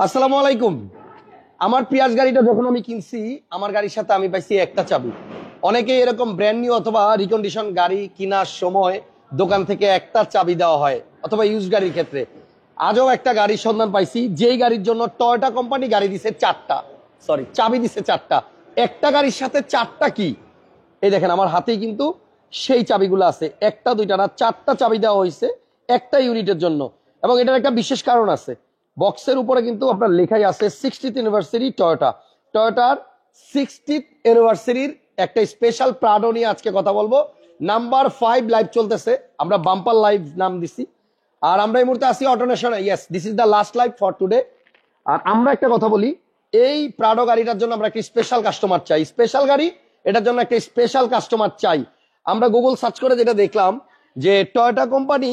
আসসালামু আলাইকুম। আমার পিয়াজ গাড়িটা যখন আমি কিনছি, আমার গাড়ির সাথে আমি পাইছি একটা চাবি। অনেকে এরকম ব্র্যান্ড নিউ অথবা রিকন্ডিশন গাড়ি কেনার সময় দোকান থেকে একটা চাবি দেওয়া হয়, অথবা ইউজ গাড়ির ক্ষেত্রে। আজও একটা গাড়ির সন্ধান পাইছি, যেই গাড়ির জন্য টয়োটা কোম্পানি গাড়ি দিছে চারটা, সরি চাবি দিছে চারটা। একটা গাড়ির সাথে চারটা কি, এই দেখেন আমার হাতেই কিন্তু সেই চাবিগুলো আছে। একটা দুইটা না, চারটা চাবি দেওয়া হয়েছে একটা ইউনিটের জন্য। এবং এটার একটা বিশেষ কারণ আছে, বক্সের উপরে কিন্তু আপনার লেখাই আছে 60th অ্যানিভার্সারি টয়োটা। টয়োটার 60th অ্যানিভার্সারির একটা স্পেশাল প্রাডো নিয়ে আজকে কথা বলবো। নাম্বার 5 লাইভ চলতেছে, আমরা বাম্পার লাইভ নাম দিছি। আর আমরা এই মুহূর্তে আছি Autonation. Yes, this is the last live for today. আর আমরা একটা কথা বলি, এই প্রাডো গাড়িটার জন্য আমরা একটা স্পেশাল কাস্টমার চাই। স্পেশাল গাড়ি, এটার জন্য একটা স্পেশাল কাস্টমার চাই। আমরা গুগল সার্চ করে যেটা দেখলাম যে টয়োটা কোম্পানি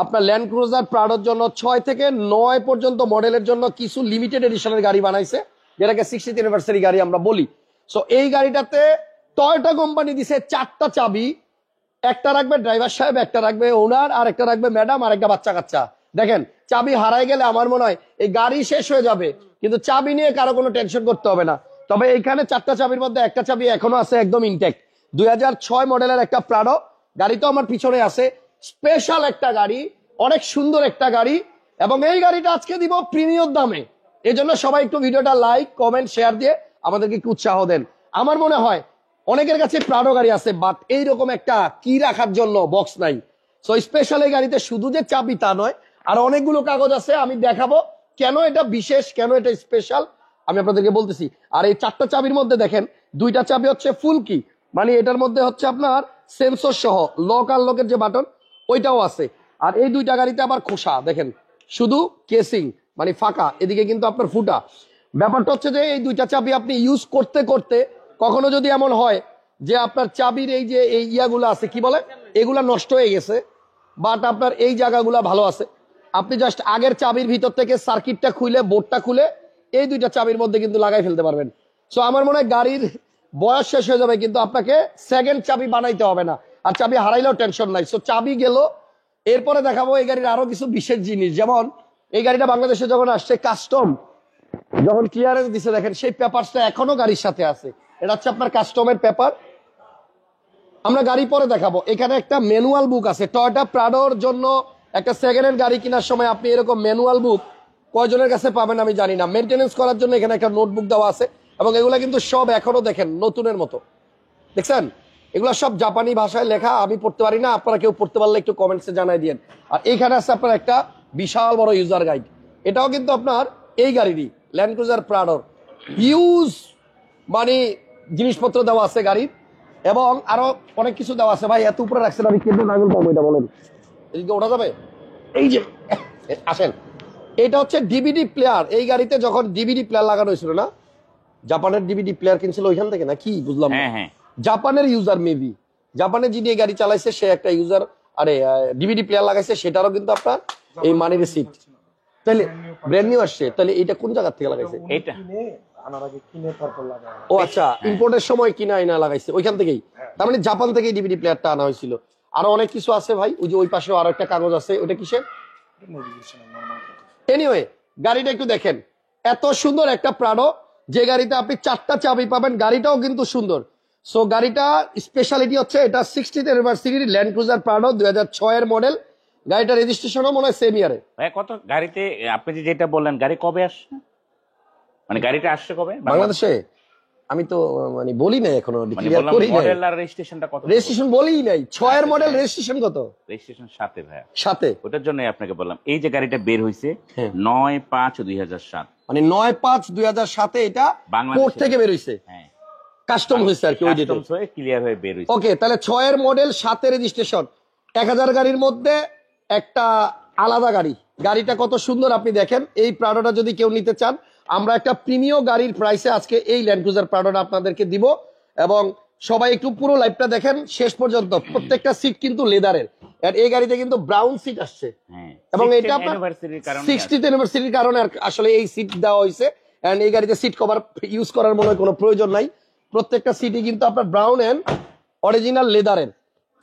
আপনার ল্যান্ড ক্রুজার প্রাডোর জন্য 6 থেকে 9 পর্যন্ত মডেলের জন্য কিছু লিমিটেড এডিশনের গাড়ি বানাইছে, যেটাকে 60th অ্যানিভার্সারি গাড়ি আমরা বলি। সো এই গাড়িটাতে টয়োটা কোম্পানি দিছে চারটা চাবি। একটা রাখবে ড্রাইভার সাহেব, একটা রাখবে ওনার, আর একটা রাখবে ম্যাডাম, আর একটা বাচ্চা কাচ্চা। দেখেন, চাবি হারাই গেলে আমার মনে হয় এই গাড়ি শেষ হয়ে যাবে, কিন্তু চাবি নিয়ে কারো কোনো টেনশন করতে হবে না। তবে এইখানে চারটা চাবির মধ্যে একটা চাবি এখনো আছে একদম ইনটেক্ট। 2006 মডেলের একটা প্রাডো গাড়ি তো আমার পিছনে আছে। স্পেশাল একটা গাড়ি, অনেক সুন্দর একটা গাড়ি, এবং এই গাড়িটা আজকে দিব প্রিমিয়াম দামে। এই জন্য সবাই একটু ভিডিওটা লাইক কমেন্ট শেয়ার দিয়ে আমাদেরকে একটু উৎসাহ দেন। আমার মনে হয় অনেকের কাছে প্রাডো গাড়ি আছে, বাট এইরকম একটা কি রাখার জন্য বক্স নাই। সো স্পেশাল এই গাড়িতে শুধু যে চাবি তা নয়, আর অনেকগুলো কাগজ আছে, আমি দেখাবো কেন এটা বিশেষ, কেন এটা স্পেশাল, আমি আপনাদেরকে বলতেছি। আর এই চারটা চাবির মধ্যে দেখেন, দুইটা চাবি হচ্ছে ফুল কি, মানে এটার মধ্যে হচ্ছে আপনার সেন্সর সহ লক আর লকের যে বাটন ওইটাও আছে। আর এই দুইটা গাড়িতে আবার খোসা দেখেন, শুধু কেসিং মানে ফাঁকা, এদিকে কিন্তু আপনার ফুটা। ব্যাপারটা হচ্ছে যে এই দুইটা চাবি আপনি ইউজ করতে করতে কখনো যদি এমন হয় যে আপনার চাবির এই যে এই ইয়াগুলো আছে কি বলে, এগুলা নষ্ট হয়ে গেছে, বাট আপনার এই জায়গাগুলা ভালো আছে, আপনি জাস্ট আগের চাবির ভিতর থেকে সার্কিটটা খুলে বোর্ডটা খুলে এই দুইটা চাবির মধ্যে কিন্তু লাগাই ফেলতে পারবেন। সো আমার মনে হয় গাড়ির বয়স শেষ হয়ে যাবে, কিন্তু আপনাকে সেকেন্ড চাবি বানাইতে হবে না, আর চাবি হারাইলেও টেনশন নাই। সো চাবি গেল, এরপরে দেখাবো এই গাড়ির আরো কিছু বিশেষ জিনিস। যেমন এই গাড়িটা বাংলাদেশে যখন আসছে কাস্টম যখন ক্লিয়ারেন্স দিছে, দেখেন সেই পেপারসটা এখনো গাড়ির সাথে আছে। এটা হচ্ছে আপনার কাস্টমের পেপার, আমরা গাড়ি পরে দেখাবো। এখানে একটা ম্যানুয়াল বুক আছে। টয়োটা প্রাডোর জন্য একটা সেকেন্ড হ্যান্ড গাড়ি কেনার সময় আপনি এরকম ম্যানুয়াল বুক কয়জনের কাছে পাবেন আমি জানি না। মেনটেনেন্স করার জন্য এখানে একটা নোটবুক দেওয়া আছে, এবং এগুলা কিন্তু সব এখনো দেখেন নতুনের মতো। দেখছেন, এগুলো সব জাপানি ভাষায় লেখা, আমি পড়তে পারি না, আপনারা কেউ পড়তে পারলে একটু কমেন্টসে জানাই দিন। আর এইখানে আছে আপনার একটা বিশাল বড় ইউজার গাইড, এটাও কিন্তু আপনার এই গাড়িরই, ল্যান্ড ক্রুজার প্রাডোর ইউজ মানে জিনিসপত্র দেওয়া আছে গাড়ির, এবং আরো অনেক কিছু দেওয়া আছে। ভাই এত উপরে রাখছেন, আমি কেন্দ্র নাগুল পাবো এটা বলেন, এদিকে ওঠা যাবে? এই যে আসেন, এটা হচ্ছে ডিভিডি প্লেয়ার। এই গাড়িতে যখন ডিভিডি প্লেয়ার লাগানো হয়েছিল না, জাপানের ডিভিডি প্লেয়ার কিনছিল ওইখান থেকে না কি বুঝলাম না, জাপানের ইউজার মেবি, জাপানে যিনি এই গাড়ি চালাইছে সে একটা ইউজার, আরে ডিভিডি প্লেয়ার লাগাইছে, সেটারও কিন্তু আপনার এই মানি রিসিট। তাহলে ব্র্যান্ড নিউ আসছে, তাহলে এটা কোন জায়গা থেকে লাগাইছে? এটা ও আচ্ছা, ইম্পোর্টের সময় কিনা আইনা লাগাইছে ওইখান থেকেই, তার মানে জাপান থেকেই ডিভিডি প্লেয়ারটা আনা হয়েছিল। আরো অনেক কিছু আছে ভাই, ওই যে ওই পাশেও আরো একটা কাগজ আছে, ওটা কিসের? এনিওয়ে, গাড়িটা একটু দেখেন, এত সুন্দর একটা প্রাডো, যে গাড়িতে আপনি চারটা চাবি পাবেন, গাড়িটাও কিন্তু সুন্দর। সো গাড়িটা স্পেশালিটি হচ্ছে এটা 60th anniversary land cruiser Prado 2006 এর মডেল। গাড়িটা রেজিস্ট্রেশনও মনে হয় সেম ইয়ারে। কত গাড়িতে আপনি যেটা বললেন, গাড়ি কবে আসছে, মানে গাড়িটা আসছে কবে বাংলাদেশে? আমি তো মানে বলি নাই এখনো, ডিক্লেয়ার করি নাই। মডেল আর রেজিস্ট্রেশনটা কত? রেজিস্ট্রেশন বলিই নাই। 6 এর মডেল, রেজিস্ট্রেশন কত? রেজিস্ট্রেশন 7 ভাইয়া, 7 ওটার জন্যই আপনাকে বললাম। এই যে গাড়িটা বের হইছে 9/5/2007, মানে 9/5/2007 এটা কোর্ট থেকে বের হইছে। হ্যাঁ, কাস্টম হইছে আর কি, ওই ডেটে কাস্টমস হয়ে ক্লিয়ার হয়ে বের হইছে। ওকে, তাহলে 6 এর মডেল, 7 এর রেজিস্ট্রেশন, 1000 গাড়ির মধ্যে একটা আলাদা গাড়ি। গাড়িটা কত সুন্দর আপনি দেখেন। এই প্রাডোটা যদি কেউ নিতে চান, আমরা একটা প্রিমিয়াম গাড়ির প্রাইসে আজকে এই ল্যান্ড ক্রুজার প্রাডোটা আপনাদেরকে দিব। এবং সবাই একটু পুরো লাইভটা দেখেন শেষ পর্যন্ত। প্রত্যেকটা সিট কিন্তু লেদারের, আর এই গাড়িতে কিন্তু ব্রাউন সিট আসছে, এবং এটা আপনার 60th অ্যানিভার্সারির কারণে আসলে এই সিট দেওয়া হয়েছে। এন্ড এই গাড়িতে সিট কভার ইউজ করার মনে হয় কোনো প্রয়োজন নাই, প্রত্যেকটা সিটই কিন্তু আপনার ব্রাউন এন্ড অরিজিনাল লেদারের।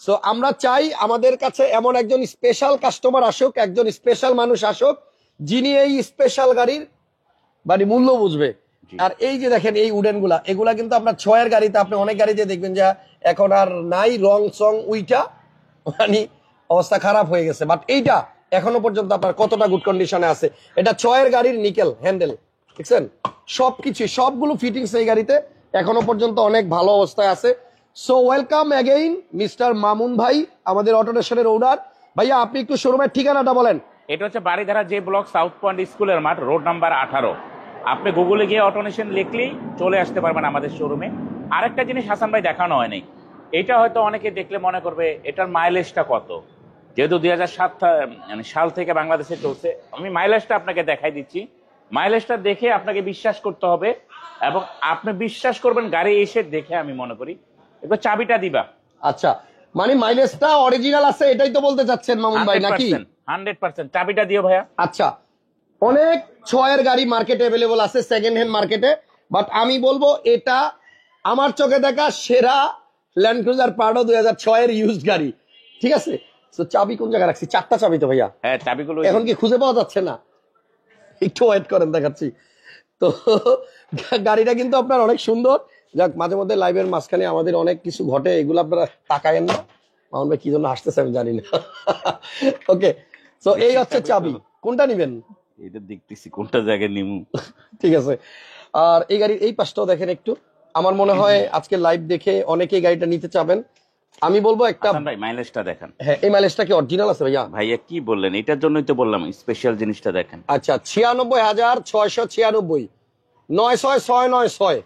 সো আমরা চাই আমাদের কাছে এমন একজন স্পেশাল কাস্টমার আসুক, একজন স্পেশাল মানুষ আসুক, যিনি এই স্পেশাল গাড়ির মানে মূল্য বুঝবে। জি। আর এই যে দেখেন এই উডেন গুলা, এগুলা কিন্তু আপনার 6 এর গাড়িতে আপনি অনেক গাড়িতে দেখবেন যে এখন আর নাই, রং সং উইটা মানে অবস্থা খারাপ হয়ে গেছে, বাট এইটা এখনো পর্যন্ত আপনার কতটা গুড কন্ডিশনে আছে। এটা 6 এর গাড়ির নিকেল হ্যান্ডেল, দেখছেন সবকিছু, সবগুলো ফিটিংস এই গাড়িতে এখনো পর্যন্ত অনেক ভালো অবস্থায় আছে। So welcome again mister Mamun ভাই, আমাদের অটোনেশনের ওনার। ভাইয়া আপনি একটু শোরুমের ঠিকানাটা বলেন। এটা হচ্ছে বাড়িধারা যে ব্লক, সাউথ পয়েন্ট স্কুলের মাঠ, রোড নাম্বার 18। আপনি গুগলে গিয়ে অটোনেশন লিখলেই চলে আসতে পারবেন আমাদের শোরুমে। আরেকটা জিনিস হাসান ভাই দেখানো হয়নি, এটা হয়তো অনেকে দেখলে মনে করবে এটার মাইলেজটা কত, যেহেতু 2007 সাল থেকে বাংলাদেশে চলছে। আমি মাইলেজটা আপনাকে দেখাই দিচ্ছি। মাইলেজটা দেখে আপনাকে বিশ্বাস করতে হবে, এবং আপনি বিশ্বাস করবেন গাড়ি এসে দেখে। আমি মনে করি একটু চাবিটা দিবা। আচ্ছা, মানে মাইলেজটা অরিজিনাল আছে এটাই তো বলতে চাচ্ছেন মামুন ভাই নাকি? 100% চাবিটা দিও ভাইয়া। আচ্ছা, অনেক 6 এর গাড়ি মার্কেটে अवेलेबल আছে সেকেন্ড হ্যান্ড মার্কেটে, বাট আমি বলবো এটা আমার চোখে দেখা সেরা ল্যান্ড ক্রুজার প্রাডো 2006 এর ইউজড গাড়ি। ঠিক আছে, তো চাবি কোন জায়গায় রাখছি? 4টা চাবি তো ভাইয়া, হ্যাঁ চাবিগুলো এখন কি খুঁজে পাওয়া যাচ্ছে না? একটু ওয়েট করেন, দেখাচ্ছি। তো গাড়িটা কিন্তু আপনার অনেক সুন্দর। যাক, মাঝে মধ্যে লাইভের মাঝখানে আমাদের অনেক কিছু ঘটে, এগুলো আপনারা তাকায়েন না। মামুন ভাই কি জন্য হাসতেছে আমি জানি না। ওকে, তো এই হচ্ছে চাবি, কোনটা নিবেন? এটা দেখতেছি কোনটা জায়গায় নিমু। ঠিক আছে, আর এই গাড়ির এই পাশটাও দেখেন একটু। আমার মনে হয় আজকে লাইভ দেখে অনেকেই গাড়িটা নিতে চাবেন। আমি বলবো একটা, হাসান ভাই মাইলেজটা দেখেন। হ্যাঁ এই মাইলেজটা কি অরিজিনাল আছে ভাইয়া? ভাইয়া কি বললেন, এটার জন্যই তো বললাম স্পেশাল জিনিসটা দেখেন। আচ্ছা, 96,696, 9,696।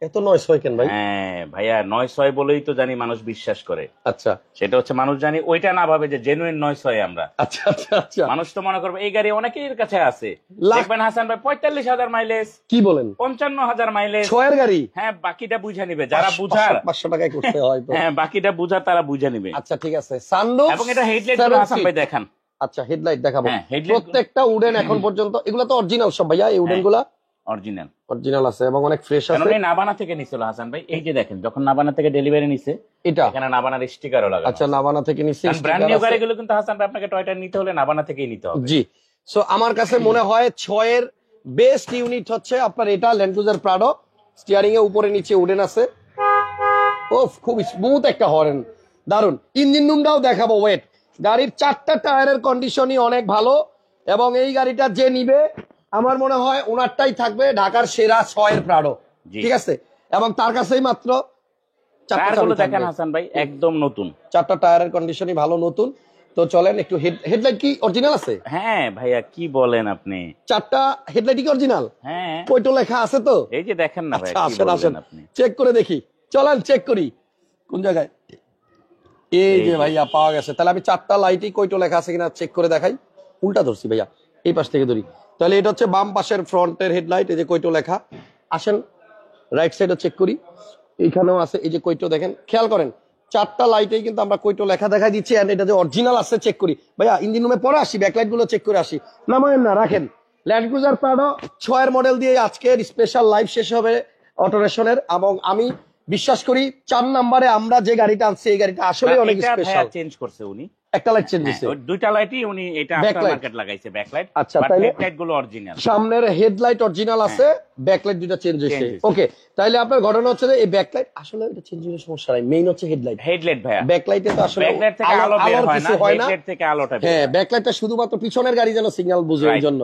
এত 900 কেন ভাই? হ্যাঁ ভাইয়া 900 বলেই তো জানি মানুষ বিশ্বাস করে। আচ্ছা সেটা হচ্ছে মানুষ জানি ওইটা না ভাবে যে জেনুইন 900 আমরা। আচ্ছা আচ্ছা আচ্ছা, মানুষ তো মনে করবে এই গাড়ি অনেকের কাছে আছে, লাখ- দেখবেন হাসান ভাই 45,000 মাইলেজ, কি বলেন? 55,000 মাইলেজ। 6 এর গাড়ি? হ্যাঁ বাকিটা বুঝে নিবে যারা বুঝার। 500 টাকায় করতে হয় তো। হ্যাঁ বাকিটা বুঝার তারা বুঝে নিবে। আচ্ছা ঠিক আছে, সানরুফ এবং এটা হেডলাইট হাসান ভাই দেখান। আচ্ছা হেডলাইট দেখাবো। হ্যাঁ, headlight প্রত্যেকটা উডেন এখন পর্যন্ত এগুলা তো অরিজিনাল সব ভাইয়া, এই উডেন গুলা অরিজিনাল অরিজিনাল আছে এবং অনেক ফ্রেশ কারণ আছে। এই নাবানা থেকে নিছিল হাসান ভাই। এই যে দেখেন যখন নাবানা থেকে ডেলিভারি নিছে, এটা এখানে নাবানার স্টিকারও লাগানো। আচ্ছা, নাবানা থেকে নিছি। ব্র্যান্ড নিউ গাড়িগুলো কিন্তু হাসান ভাই আপনাকে টয়টা নিতে হলে নাবানা থেকেই নিতে হবে। জি, সো আমার কাছে মনে হয় 6 এর বেস্ট ইউনিট হচ্ছে আপনার এটা ল্যান্ড ক্রুজার প্রাডো। স্টিয়ারিং এ উপরে নিচে উডেন আছে। ও খুব স্মুথ একটা হর্ন, দারুন। ইঞ্জিন রুমটাও দেখাবো, ওয়েট। গাড়ির 4টা টায়ারের কন্ডিশনই অনেক ভালো, এবং এই গাড়িটা যে নিবে আমার মনে হয় ওনারটাই থাকবে ঢাকার সেরা 6 এর প্রাডো। জি। ঠিক আছে, এবং তার কাছেই মাত্র 4টা টায়ারগুলো চাবি দেখেন থাকবে। হাসান ভাই একদম নতুন। 4টা টায়ারের কন্ডিশনই ভালো, নতুন। তো চলেন একটু হেডলাইট কি অরিজিনাল আছে? হ্যাঁ ভাইয়া কি বলেন আপনি? 4টা হেডলাইট কি অরিজিনাল? হ্যাঁ কইটো লেখা আছে তো? এই যে দেখেন না ভাই, আচ্ছা, কি আসেন আসেন বললেন আপনি? চেক করে দেখি, চলেন চেক করি কোন জায়গায়। এই যে ভাইয়া পাওয়া গেছে, তাহলে আমি 4টা লাইটই কইটো লেখা আছে কিনা চেক করে দেখাই। উল্টা ধরছি ভাইয়া, এই পাশ থেকে ধরি। তাহলে এটা হচ্ছে বাম পাশের ফ্রন্টের হেডলাইট, এই যে কইটো লেখা। আসেন রাইট সাইডে চেক করি, এইখানেও আছে এই যে কইটো, দেখেন খেয়াল করেন 4টা লাইটেই কিন্তু আমরা কইটো লেখা দেখাই দিচ্ছি। এন্ড এটা যে অরিজিনাল আছে চেক করি। ভাইয়া ইঞ্জিন রুমে পরে আসি, ব্যাকলাইট গুলো চেক করে আসি। নামায়েন না, রাখেন। ল্যান্ড ক্রুজার প্রাডো 6 এর মডেল দিয়ে আজকের স্পেশাল লাইভ শেষ হবে অটোনেশনের, এবং আমি বিশ্বাস করি 4 নম্বরে আমরা যে গাড়িটা আনছি এই গাড়িটা আসলে অনেক স্পেশাল। চেঞ্জ করছে উনি, একটা লাইট চেঞ্জ দিছে, ওই দুইটা লাইটই উনি এটা আফটার Backlight। মার্কেট লাগাইছে, ব্যাকলাইট। আচ্ছা, বাট তাইলে হেডলাইট গুলো অরিজিনাল। সামনের হেডলাইট অরিজিনাল আছে, ব্যাকলাইট দুটো চেঞ্জ হয়েছে। Change হয়েছে। ওকে, তাইলে আপনার ঘটনা হচ্ছে যে এই ব্যাকলাইট আসলে এটা চেঞ্জ হওয়ার সমস্যা নাই, মেইন হচ্ছে হেডলাইট। হেডলাইট ভাইয়া, ব্যাকলাইটে তো আসলে ব্যাকলাইট থেকে আলো বের আলোর হয় না, কিছু হয় না। হেডলাইট থেকে আলোটা বের হ্যাঁ, হয়। ব্যাকলাইটটা শুধুমাত্র পিছনের গাড়ি যেন সিগন্যাল বুঝে, এই Right. জন্য।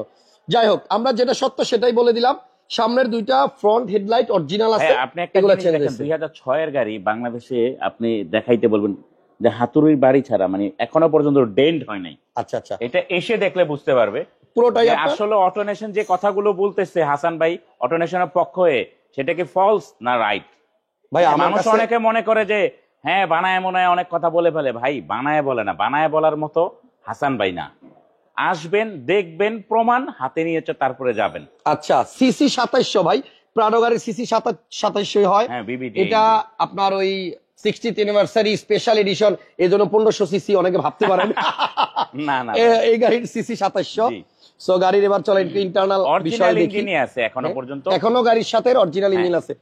যাই হোক, আমরা যেটা সত্য সেটাই বলে দিলাম। সামনের দুইটা ফ্রন্ট হেডলাইট অরিজিনাল আছে, হ্যাঁ, আপনি একটা এগুলো জিনিস চেঞ্জ দেখেন হয়েছে। 2006 এর গাড়ি বাংলাদেশে আপনি দেখাইতে বলবেন যে হাতুড়ির বাড়ি ছাড়া মানে এখনো পর্যন্ত ডেন্ট হয় নাই। আচ্ছা আচ্ছা, এটা এসে দেখলে বুঝতে পারবে পুরোটাই যে আপনার আসলে অটোনেশন যে কথাগুলো বলতেছে হাসান ভাই অটোনেশনের পক্ষ হয়ে, সেটা কি ফলস না রাইট? ভাই আমার মানুষ কাছে অনেকে মনে করে যে হ্যাঁ বানায় মনে হয় অনেক কথা বলে ফেলে। ভাই বানায় বলে না, বানায় বলার মতো হাসান ভাই না। আসবেন, দেখবেন, প্রমাণ হাতে নিয়ে তারপরে যাবেন। আচ্ছা, সিসি 2700 ভাই, প্রাডো গাড়ির সিসি 2700 হয়। হ্যাঁ বিবিডি এটা আপনার ওই 60th অ্যানিভার্সারি স্পেশাল এডিশন, এই জন্য 1500 সিসি অনেকে ভাবতে পারেন। না না এই গাড়ির সিসি 2700। জি। সো গাড়ির এবার চলে একটু ইন্টারনাল বিষয় অরিজিনাল দেখি। ইঞ্জিনই আছে এখনো পর্যন্ত, এখনো গাড়ির সাথে অরিজিনাল ইঞ্জিন আছে।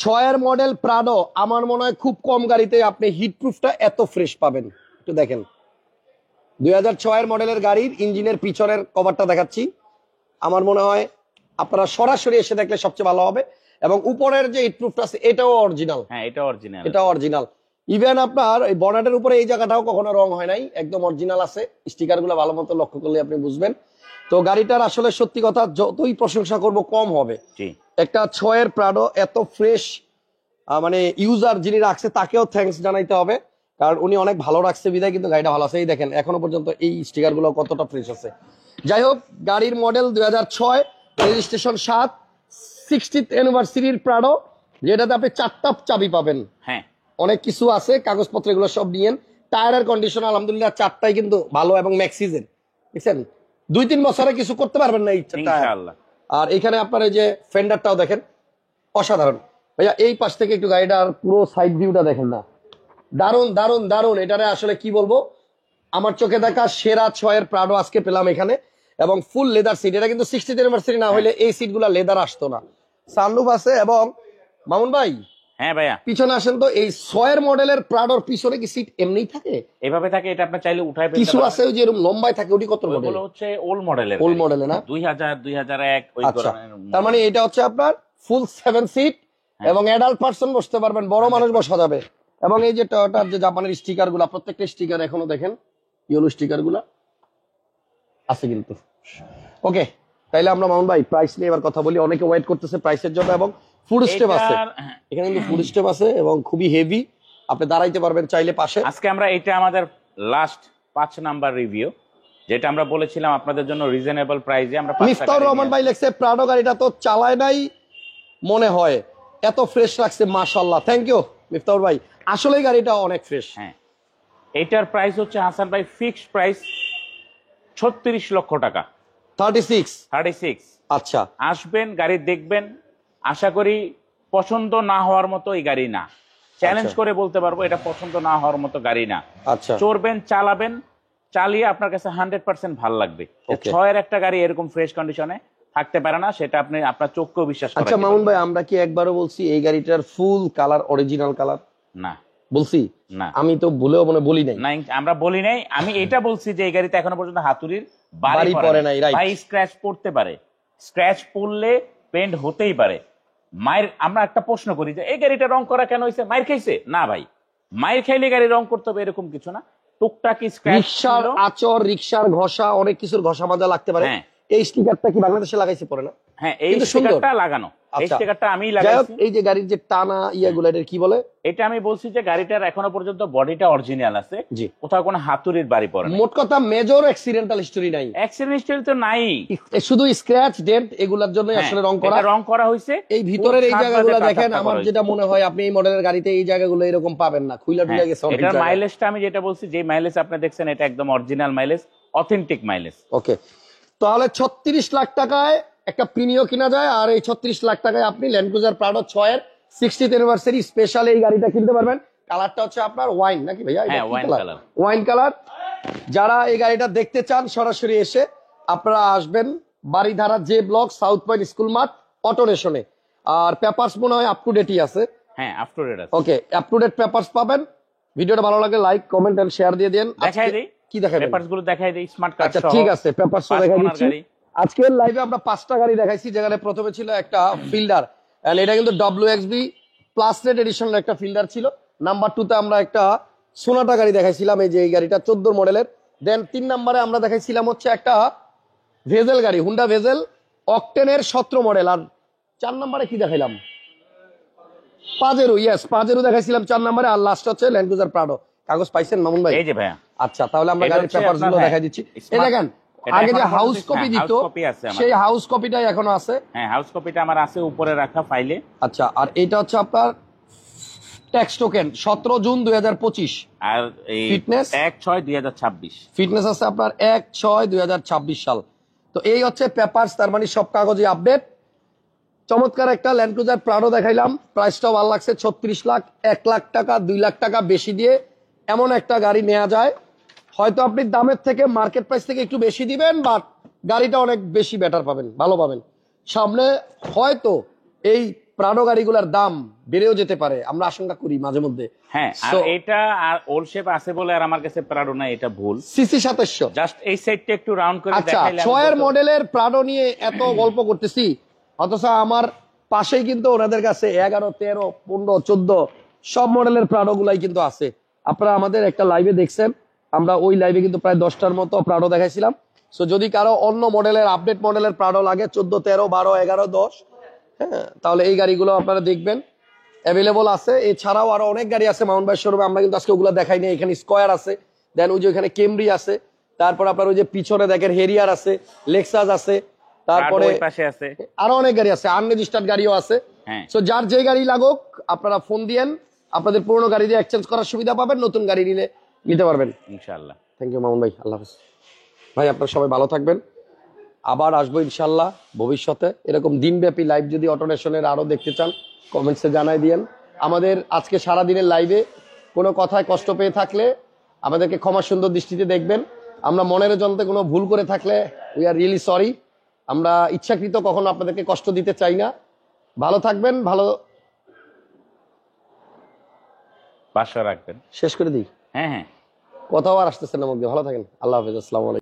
6 এর মডেল প্রাডো, আমার মনে হয় খুব কম গাড়িতে আপনি হিট প্রুফটা এত ফ্রেশ পাবেন। একটু দেখেন, 2006 মডেলের গাড়ির ইঞ্জিনের পিছনের কভারটা দেখাচ্ছি। আমার মনে হয় আপনারা সরাসরি এসে দেখলে সবচেয়ে ভালো হবে। এবং উপরের যে হিটপ্রুফটা আছে এটাও অরিজিনাল। হ্যাঁ, এটা অরিজিনাল। এটা অরিজিনাল। ইভেন আপনার এই বনেটের উপরে এই জায়গাটাও কখনো রং হয় নাই, একদম অরিজিনাল আছে। স্টিকার গুলো ভালো মতো লক্ষ্য করলে আপনি বুঝবেন। তো গাড়িটার আসলে সত্যি কথা যতই প্রশংসা করব কম হবে। একটা 6 প্রাডো এত ফ্রেশ, মানে ইউজার যিনি রাখছে তাকেও থ্যাঙ্কস জানাইতে হবে, কারণ উনি অনেক ভালো রাখছে বিধায় কিন্তু গাড়িটা ভালো আছে। এই দেখেন এখনো পর্যন্ত এই স্টিকার গুলো কতটা ফ্রেশ আছে। যাই হোক, গাড়ির মডেল 2006, রেজিস্ট্রেশন 7, 60th অ্যানিভার্সারির প্রাডো, যেটাতে আপনি 4টা চাবি পাবেন। হ্যাঁ, অনেক কিছু আছে, কাগজপত্র এগুলো সব নিয়েন। টায়ারের কন্ডিশন আলহামদুলিল্লাহ 4টাই কিন্তু ভালো এবং ম্যাক্সিজের, বুঝছেন 2-3 বছরে কিছু করতে পারবেন না এই ইনশাআল্লাহ। আর এখানে আপনার এই যে ফেন্ডারটাও দেখেন অসাধারণ। ভাইয়া এই পাশ থেকে একটু গাড়িটার পুরো সাইড ভিউটা দেখেন না, দারুন দারুন দারুন। এটারে আসলে কি বলবো, আমার চোখে দেখা সেরা 6 প্রাডো আজকে পেলাম এখানে। এবং ফুল লেদার সিট, এটা কিন্তু 60th অ্যানিভার্সারি না হলে এই সিট গুলা লেদার আসতো না। সানরুফ আছে। এবং মামুন ভাই, হ্যাঁ ভাইয়া পিছনে আসেন তো, এই 6 মডেলের প্রাডোর পিছনে কি সিট এমনিই থাকে? এভাবে থাকে, এটা আপনি চাইলে উঠাই ফেলতে কিছু পারবেন। আছে ওই যে এরকম লম্বায় থাকে, ওটি কত মডেল? ওগুলো হচ্ছে ওল্ড মডেলের। ওল্ড মডেলে না, 2000 2001 ওই আচ্ছা। ধরনের। তার মানে এটা হচ্ছে আপনার ফুল 7 সিট এবং অ্যাডাল্ট পারসন বসতে পারবেন, বড় মানুষ বসা যাবে। এবং এই যে টয়োটার যে জাপানের স্টিকার গুলা, প্রত্যেকটা স্টিকার এখনো দেখেন ইয়েলো স্টিকার গুলা আছে কিন্তু। ওকে, তাইলে আমরা মামুন ভাই প্রাইস নিয়ে এবার কথা বলি। অনেকে ওয়েট করতেছে প্রাইসের জন্য। এবং ফুড স্টেপ আছে এখানে, কিন্তু ফুড স্টেপ আছে এবং খুবই হেভি, আপনি দাঁড়াইতে পারবেন চাইলে পাশে। আজকে আমরা এটা আমাদের লাস্ট 5 নাম্বার রিভিউ, যেটা আমরা বলেছিলাম আপনাদের জন্য রিজনেবল প্রাইসে আমরা। মিফতাহুর রহমান ভাই লেখছে প্রাডো গাড়িটা তো চালায় নাই মনে হয়, এত ফ্রেশ রাখছে, মাশাআল্লাহ। থ্যাংক ইউ মিফতাহুর ভাই, আসলে গাড়িটা অনেক ফ্রেশ। হ্যাঁ, এটার প্রাইস হচ্ছে হাসান ভাই ফিক্সড প্রাইস 36 লক্ষ টাকা। 36। আচ্ছা, আসবেন, গাড়ি দেখবেন, আশা করি পছন্দ না হওয়ার মতো এই গাড়ি না। চ্যালেঞ্জ করে বলতে পারবো এটা পছন্দ না হওয়ার মতো গাড়ি না। আচ্ছা, চড়বেন, চালাবেন, চালিয়ে আপনার কাছে 100% ভালো লাগবে। 6 একটা গাড়ি এরকম ফ্রেশ কন্ডিশনে থাকতে পারে না, সেটা আপনি আপনার চোখকেও বিশ্বাস করেন। আচ্ছা মামুন ভাই, আমরা কি একবারও বলছি এই গাড়িটার ফুল কালার অরিজিনাল কালার? না বলছি না, আমি তো ভুলেও মনে বলি নাই। না, আমরা বলি নাই। আমি এটা বলছি যে এই গাড়িতে এখনো পর্যন্ত হাতুড়ির বাড়ি পড়ে নাই, রাইট। ভাই স্ক্র্যাচ পড়তে পারে, স্ক্র্যাচ পড়লে পেন্ট হতেই পারে। মায়ের আমরা একটা প্রশ্ন করি যে এই গাড়িটা রং করা কেন হয়েছে, মায়ের খাইছে? না ভাই, মায়ের খাইলে গাড়ি রং করতে হবে এরকম কিছু না, টুকটাকি স্ক্র্যাচ। রিক্সার আচর, রিক্সার ঘষা, অনেক কিছুর ঘষা মাজা লাগতে পারে। এই স্টিকারটা কি বাংলাদেশে লাগাইছে পরে না? হ্যাঁ, এই স্টিকারটা লাগানো, এই স্টিকারটা আমি লাগাইছি। এই যে গাড়ির যে টানা ইয়াগুলো, এটার কি বলে? এটা আমি বলছি যে গাড়িটার এখনো পর্যন্ত বডিটা অরিজিনাল আছে, কোথাও কোনো হাতুড়ির বাড়ি পড়ে না। মোট কথা মেজর অ্যাক্সিডেন্টাল হিস্টরি নাই, অ্যাক্সিডেন্ট হিস্টরি তো নাই, শুধু স্ক্র্যাচ ডেন্ট এগুলোর জন্য আসলে রং করা হয়েছে। এই ভিতরের এই জায়গাগুলো দেখেন, আমার যেটা মনে হয় আপনি এই মডেলের গাড়িতে এই জায়গাগুলো এরকম পাবেন না, খুইলা টুইলা গেছে। এটার মাইলেজটা আমি যেটা বলছি, যে মাইলেজ আপনি দেখছেন এটা একদম অরিজিনাল মাইলেজ, অথেন্টিক মাইলেজ। ওকে, তাহলে 36 লাখ টাকায় একটা প্রিমিও কিনা যায়। আর এই 36 লাখ টাকায় আপনি ল্যান্ড ক্রুজার প্রাডো 6 এর 60th অ্যানিভার্সারি স্পেশাল এই গাড়িটা কিনতে পারবেন। কালারটা হচ্ছে আপনার ওয়াইন নাকি ভাইয়া? হ্যাঁ, ওয়াইন কালার। যারা এই গাড়িটা দেখতে চান সরাসরি এসে আপনারা আসবেন Baridhara J block, south point school মাঠ, অটোরেশনে। আর পেপারস মনে হয় আপ টু ডেটই আছে। হ্যাঁ, আপ টু ডেট আছে। ওকে, আপ টু ডেট পেপারস পাবেন। ভিডিওটা ভালো লাগলে লাইক, কমেন্ট এন্ড শেয়ার দিয়ে দেন। দেখাই দেই, কি দেখাবেন? পেপারস গুলো দেখাই দেই, স্মার্ট কার্ড আচ্ছা সহ। ঠিক আছে, পেপারস দেখাই দিচ্ছি। আজকের লাইভে আমরা 5টা গাড়ি দেখাইছি, যেখানে প্রথমে ছিল একটা ফিল্ডার, এন্ড এটা কিন্তু WXB প্লাস রেড এডিশনের একটা ফিল্ডার ছিল। নাম্বার 2 তে আমরা একটা সোনাটা গাড়ি দেখাইছিলাম, এই যে এই গাড়িটা 14 মডেলের। দেন 3 নম্বরে আমরা দেখাইছিলাম হচ্ছে একটা ভেজেল গাড়ি, হুন্ডা ভেজেল অকটেনের 17 মডেল। আর 4 নম্বরে কি দেখাইলাম? পাজেরো। ইয়েস, পাজেরো দেখাইছিলাম 4 নম্বরে। আর লাস্ট হচ্ছে ল্যান্ড ক্রুজার প্রাডো। কাগজ পাইছেন মামুন ভাই? এই যে ভাইয়া। আচ্ছা, তাহলে আমরা গাড়ির পেপারস গুলো দেখাই দিচ্ছি। এই দেখেন, আগে যে হাউস কপি দিত সেই হাউস কপিটাই এখনো আছে। হ্যাঁ, হাউস কপিটা আমার আছে উপরে রাখা ফাইলে। আচ্ছা, আর এটা হচ্ছে আপনার ট্যাক্স টোকেন 17 জুন 2025। আর এই ফিটনেস 1/6/2026 ফিটনেস আছে আপনার 1/6/2026 সাল। তো এই হচ্ছে পেপারস, তার মানে সব কাগজে আপডেট। চমৎকার একটা ল্যান্ড ক্রুজার প্রাডো দেখাইলাম, প্রাইসটাও ভালো লাগছে। 36 লাখ, 1 লাখ টাকা 2 লাখ টাকা বেশি দিয়ে এমন একটা গাড়ি নেওয়া যায়। হয়তো আপনি দামের থেকে মার্কেট প্রাইস থেকে একটু বেশি দিবেন, বাট গাড়িটা অনেক বেশি বেটার পাবেন, ভালো পাবেন। সামনে হয়তো এই প্রাডো গাড়িগুলোর দাম বেড়েও যেতে পারে, আমরা আশঙ্কা করি মাঝে মধ্যে। হ্যাঁ, আর So, এটা আর ওল্ড শেপ আছে বলে আর আমার কাছে প্রাডো না, এটা ভুল। সিসি 2700। জাস্ট এই সাইডটা একটু রাউন্ড করে আচ্ছা, দেখাইলে আমি 6 বলতে- মডেলের প্রাডো নিয়ে এত গল্প করতেছি, অথচ আমার পাশেই কিন্তু ওনাদের কাছে 11, 13, 15, 14 সব মডেলের প্রাডো গুলাই কিন্তু আছে। আপনারা আমাদের একটা লাইভে দেখছেন, আমরা ওই লাইভে কিন্তু প্রায় 10টার মতো প্রাডো দেখাইছিলাম। সো যদি কারো অন্য মডেলের আপডেট মডেলের প্রাডো লাগে 14, 13, 12, 11, 10, হ্যাঁ, তাহলে এই গাড়িগুলো আপনারা দেখবেন, অ্যাভেলেবল আছে। এছাড়াও আরো অনেক গাড়ি আছে মাউন্ট ভাই শোরুমে, আমরা কিন্তু আজকে ওগুলো দেখাই নাই। এখানে স্কয়ার আছে, দেন ওই যে ওখানে কেমরি আছে, তারপর আপনার ওই যে পিছনে দেখেন হেরিয়ার আছে, লেক্সাস আছে, তারপরে প্রাডো ওই পাশে আছে। আরো অনেক গাড়ি আছে, আনরেজিস্টার্ড গাড়িও আছে। হ্যাঁ, সো যার যে গাড়ি লাগুক আপনারা ফোন দিয়েন, আপনাদের পুরোনো গাড়ি দিয়ে এক্সচেঞ্জ করার সুবিধা পাবেন, নতুন গাড়ি নিতে পারবেন। ইনশাআল্লাহ। থ্যাংক ইউ মামুন ভাই, আল্লাহ হাফেজ। ভাই আপনারা সবাই ভালো থাকবেন, আবার আসবো ইনশাল্লাহ ভবিষ্যতে। এরকম দিনব্যাপী লাইভ যদি অটোনেশনের আরো দেখতে চান কমেন্টসে জানাই দিয়েন। আমাদের আজকে সারাদিনের লাইভে কোনো কথায় কষ্ট পেয়ে থাকলে আমাদেরকে ক্ষমা সুন্দর দৃষ্টিতে দেখবেন। আমরা মনের যন্ত্রে কোনো ভুল করে থাকলে উই আর রিয়েলি সরি। আমরা ইচ্ছাকৃত কখনো আপনাদেরকে কষ্ট দিতে চাই না। ভালো থাকবেন, ভালো। পাশে রাখবেন। শেষ করে দিই, হ্যাঁ হ্যাঁ। কোথাও আর আসতেছেন না মুখ দিয়ে। ভালো থাকেন, আল্লাহ হাফেজ, আসসালামু আলাইকুম।